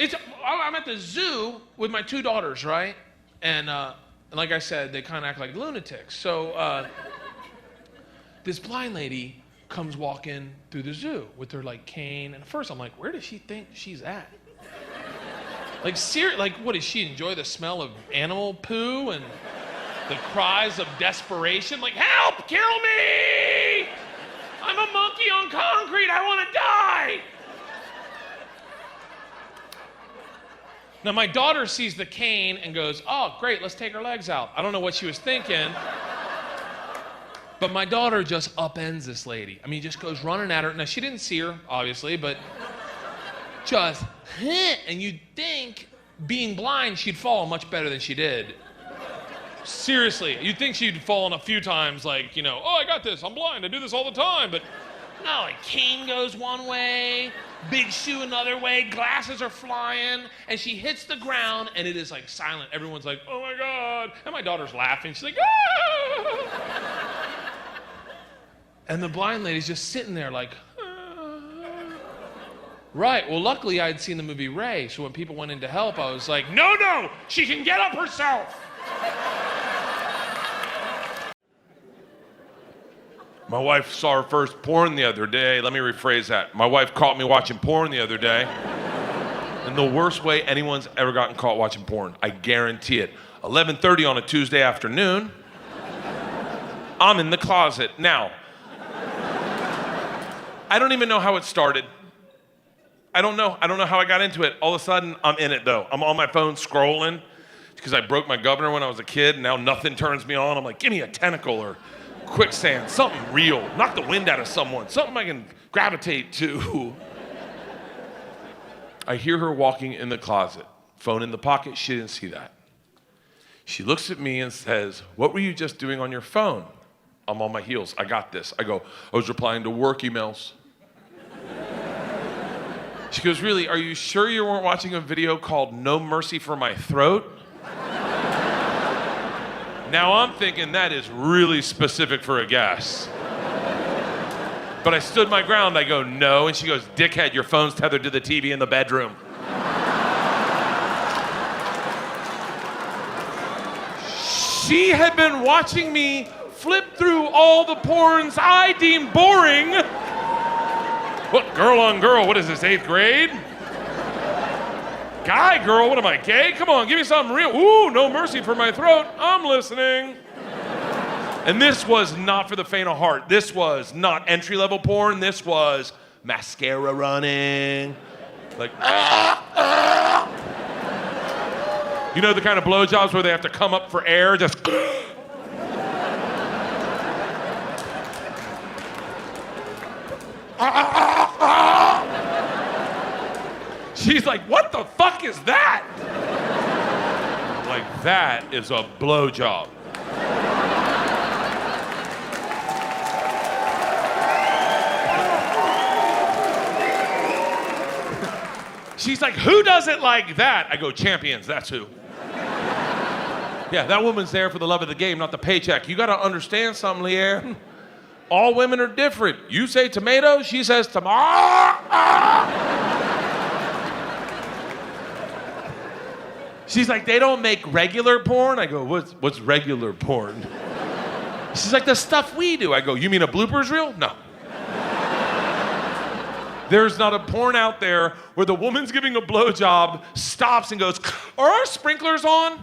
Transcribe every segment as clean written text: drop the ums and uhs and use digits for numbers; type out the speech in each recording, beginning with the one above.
I'm at the zoo with my 2 daughters, right? And like I said, they kind of act like lunatics. So this blind lady comes walking through the zoo with her like cane. And at first I'm like, where does she think she's at? Like, what does she enjoy the smell of animal poo and the cries of desperation? Like, help, kill me! I'm a monkey on concrete, I want to die! Now, my daughter sees the cane and goes, oh, great, let's take her legs out. I don't know what she was thinking, but my daughter just upends this lady. I mean, just goes running at her. Now, she didn't see her, obviously, but just, and you'd think, being blind, she'd fall much better than she did. Seriously, you'd think she'd fallen a few times, like, you know, oh, I got this, I'm blind, I do this all the time, but no, like, cane goes one way, big shoe another way, glasses are flying, and she hits the ground, and it is, like, silent. Everyone's like, oh, my God. And my daughter's laughing. She's like, ah! And the blind lady's just sitting there like, ah. Right, well, luckily I'd seen the movie Ray, so when people went in to help, I was like, no, she can get up herself. My wife saw her first porn the other day. Let me rephrase that. My wife caught me watching porn the other day. In the worst way anyone's ever gotten caught watching porn. I guarantee it. 11:30 on a Tuesday afternoon. I'm in the closet. Now, I don't even know how it started. I don't know how I got into it. All of a sudden, I'm in it, though. I'm on my phone scrolling because I broke my governor when I was a kid, and now nothing turns me on. I'm like, give me a tentacle or quicksand, something real. Knock the wind out of someone, something I can gravitate to. I hear her walking in the closet, phone in the pocket. She didn't see that. She looks at me and says, what were you just doing on your phone? I'm on my heels. I got this. I go, I was replying to work emails. She goes, really, are you sure you weren't watching a video called No Mercy for My Throat? Now I'm thinking that is really specific for a guess. But I stood my ground. I go, no. And she goes, dickhead, your phone's tethered to the TV in the bedroom. She had been watching me flip through all the porns I deemed boring. What, girl on girl? What is this, 8th grade? Guy, girl, what am I, gay? Come on, give me something real. Ooh, No Mercy for My Throat. I'm listening. And this was not for the faint of heart. This was not entry-level porn. This was mascara running. Like, You know the kind of blowjobs where they have to come up for air? Just... She's like, what the fuck is that? Like, that is a blowjob. She's like, who does it like that? I go, champions, that's who. Yeah, that woman's there for the love of the game, not the paycheck. You gotta understand something, Leanne. All women are different. You say tomato, she says tomato. She's like, they don't make regular porn? I go, what's regular porn? She's like, the stuff we do. I go, you mean a bloopers reel? No. There's not a porn out there where the woman's giving a blowjob, stops and goes, are our sprinklers on?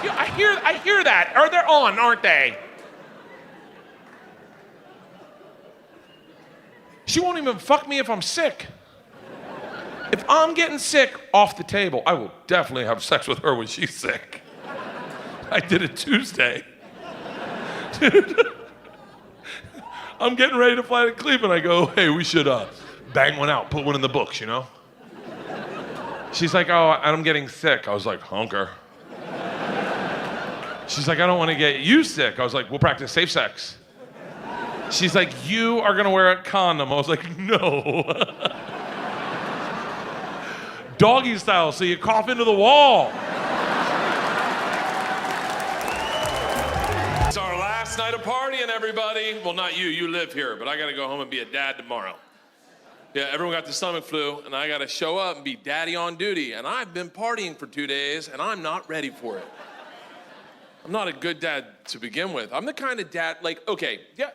Yeah, I hear that. Are they on, aren't they? She won't even fuck me if I'm sick. If I'm getting sick, off the table. I will definitely have sex with her when she's sick. I did it Tuesday. I'm getting ready to fly to Cleveland. I go, hey, we should bang one out, put one in the books, you know? She's like, oh, I'm getting sick. I was like, hunker. She's like, I don't want to get you sick. I was like, we'll practice safe sex. She's like, you are going to wear a condom. I was like, no. Doggy style, so you cough into the wall. It's our last night of partying, everybody. Well, not you live here, but I gotta go home and be a dad tomorrow. Yeah, everyone got the stomach flu, and I gotta show up and be daddy on duty. And I've been partying for 2 days, and I'm not ready for it. I'm not a good dad to begin with. I'm the kind of dad, like, okay, yeah.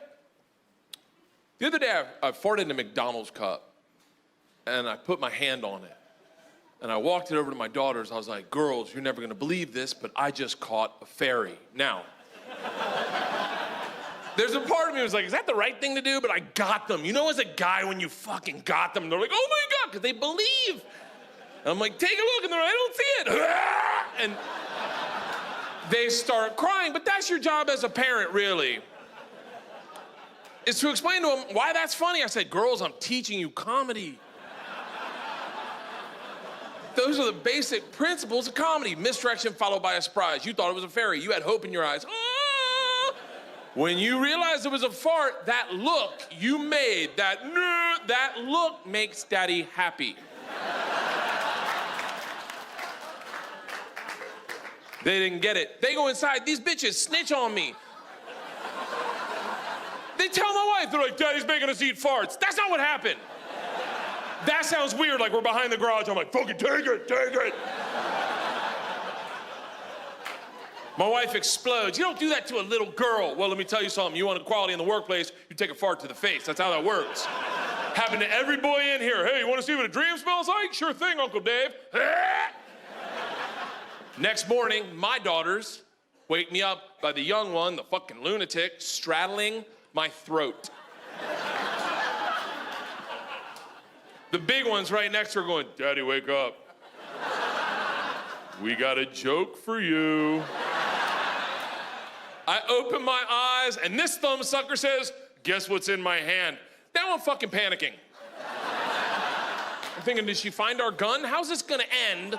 The other day, I farted in a McDonald's cup, and I put my hand on it. And I walked it over to my daughters. I was like, girls, you're never gonna believe this, but I just caught a fairy. Now, there's a part of me that was like, is that the right thing to do? But I got them. You know, as a guy, when you fucking got them, they're like, oh my God, because they believe. And I'm like, take a look, and they're like, I don't see it. And they start crying, but that's your job as a parent, really, is to explain to them why that's funny. I said, girls, I'm teaching you comedy. Those are the basic principles of comedy. Misdirection followed by a surprise. You thought it was a fairy. You had hope in your eyes. Ah! When you realized it was a fart, that look you made, that look makes daddy happy. They didn't get it. They go inside. These bitches snitch on me. They tell my wife, they're like, daddy's making us eat farts. That's not what happened. That sounds weird, like we're behind the garage. I'm like, fucking take it, take it. My wife explodes. You don't do that to a little girl. Well, let me tell you something. You want equality in the workplace, you take a fart to the face. That's how that works. Happened to every boy in here. Hey, you want to see what a dream smells like? Sure thing, Uncle Dave. Next morning, my daughters wake me up by the young one, the fucking lunatic, straddling my throat. The big one's right next to her going, Daddy, wake up. We got a joke for you. I open my eyes, and this thumbsucker says, guess what's in my hand? Now I'm fucking panicking. I'm thinking, did she find our gun? How's this gonna end?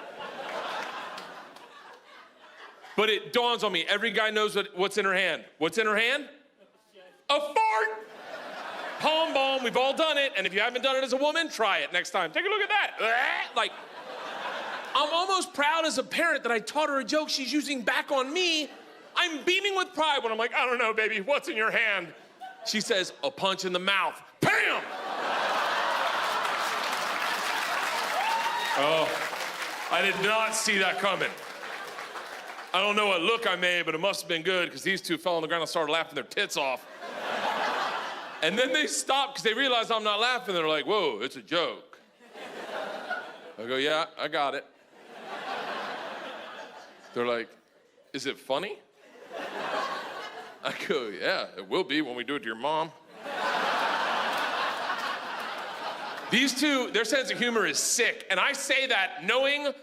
But it dawns on me, every guy knows what's in her hand. What's in her hand? A fart! Palm balm, we've all done it, and if you haven't done it as a woman, try it next time. Take a look at that. Like, I'm almost proud as a parent that I taught her a joke she's using back on me. I'm beaming with pride when I'm like, I don't know, baby, what's in your hand? She says, a punch in the mouth. Bam! Oh, I did not see that coming. I don't know what look I made, but it must have been good, because these two fell on the ground and started laughing their tits off. And then they stopped because they realized I'm not laughing. They're like, whoa, it's a joke. I go, yeah, I got it. They're like, is it funny? I go, yeah, it will be when we do it to your mom. These two, their sense of humor is sick. And I say that knowing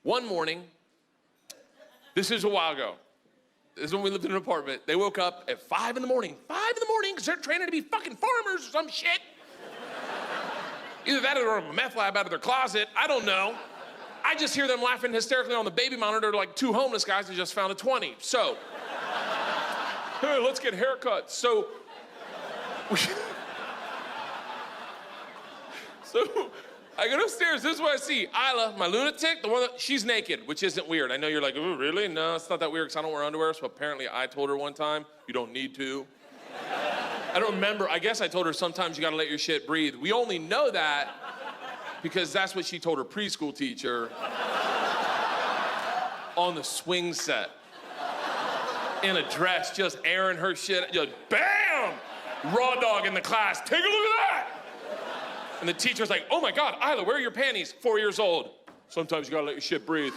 one morning, this is a while ago. This is when we lived in an apartment. They woke up at 5 in the morning. 5 in the morning, because they're training to be fucking farmers or some shit. Either that or they're in a meth lab out of their closet. I don't know. I just hear them laughing hysterically on the baby monitor like two homeless guys who just found a 20. So, hey, let's get haircuts. So I go upstairs, this is what I see. Isla, my lunatic, the one that, she's naked, which isn't weird. I know you're like, oh, really? No, it's not that weird because I don't wear underwear, so apparently I told her one time, you don't need to. I don't remember, I guess I told her sometimes you gotta let your shit breathe. We only know that because that's what she told her preschool teacher on the swing set. In a dress, just airing her shit, just bam! Raw dog in the class, take a look at that! And the teacher's like, oh my God, Isla, where are your panties? 4 years old. Sometimes you gotta let your shit breathe.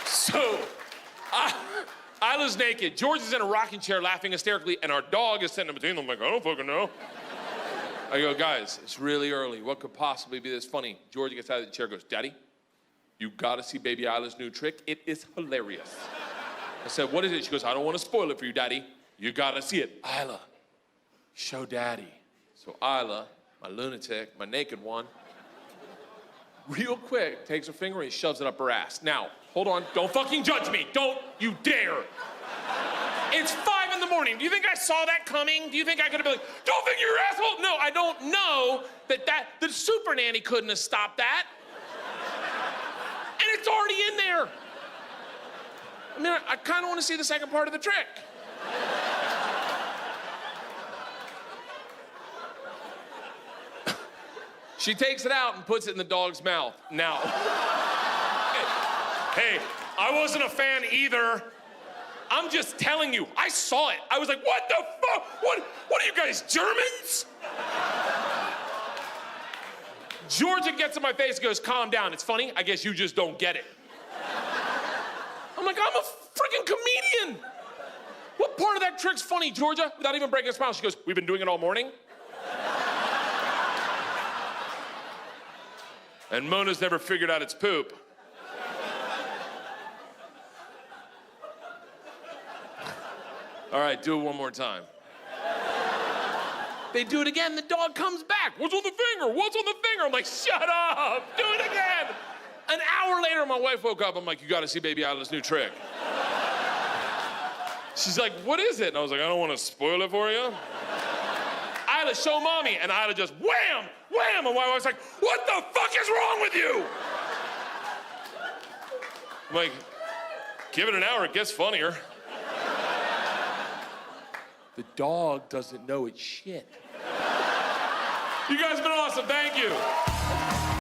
So, Isla's naked. George is in a rocking chair laughing hysterically, and our dog is sitting in between them like, I don't fucking know. I go, guys, it's really early. What could possibly be this funny? George gets out of the chair and goes, Daddy, you gotta see baby Isla's new trick. It is hilarious. I said, what is it? She goes, I don't wanna spoil it for you, Daddy. You gotta see it. Isla. Show Daddy. So Isla, my lunatic, my naked one, real quick takes her finger and shoves it up her ass. Now, hold on, don't fucking judge me. Don't you dare. It's 5 in the morning. Do you think I saw that coming? Do you think I could have been like, don't finger your asshole? No, I don't know that the super nanny couldn't have stopped that. And it's already in there. I mean, I kind of want to see the second part of the trick. She takes it out and puts it in the dog's mouth. Now, hey, I wasn't a fan either. I'm just telling you, I saw it. I was like, what the fuck? What are you guys, Germans? Georgia gets in my face and goes, calm down. It's funny, I guess you just don't get it. I'm like, I'm a freaking comedian. What part of that trick's funny, Georgia? Without even breaking a smile, she goes, we've been doing it all morning. And Mona's never figured out its poop. All right, do it one more time. They do it again, the dog comes back. What's on the finger? What's on the finger? I'm like, shut up, do it again. An hour later, my wife woke up. I'm like, you gotta see baby Isla's new trick. She's like, what is it? And I was like, I don't wanna spoil it for you. Isla, show mommy. And Isla just wham, wham. And my wife's like, what the fuck is wrong with you? I'm like, give it an hour, it gets funnier. The dog doesn't know it's shit. You guys have been awesome, thank you.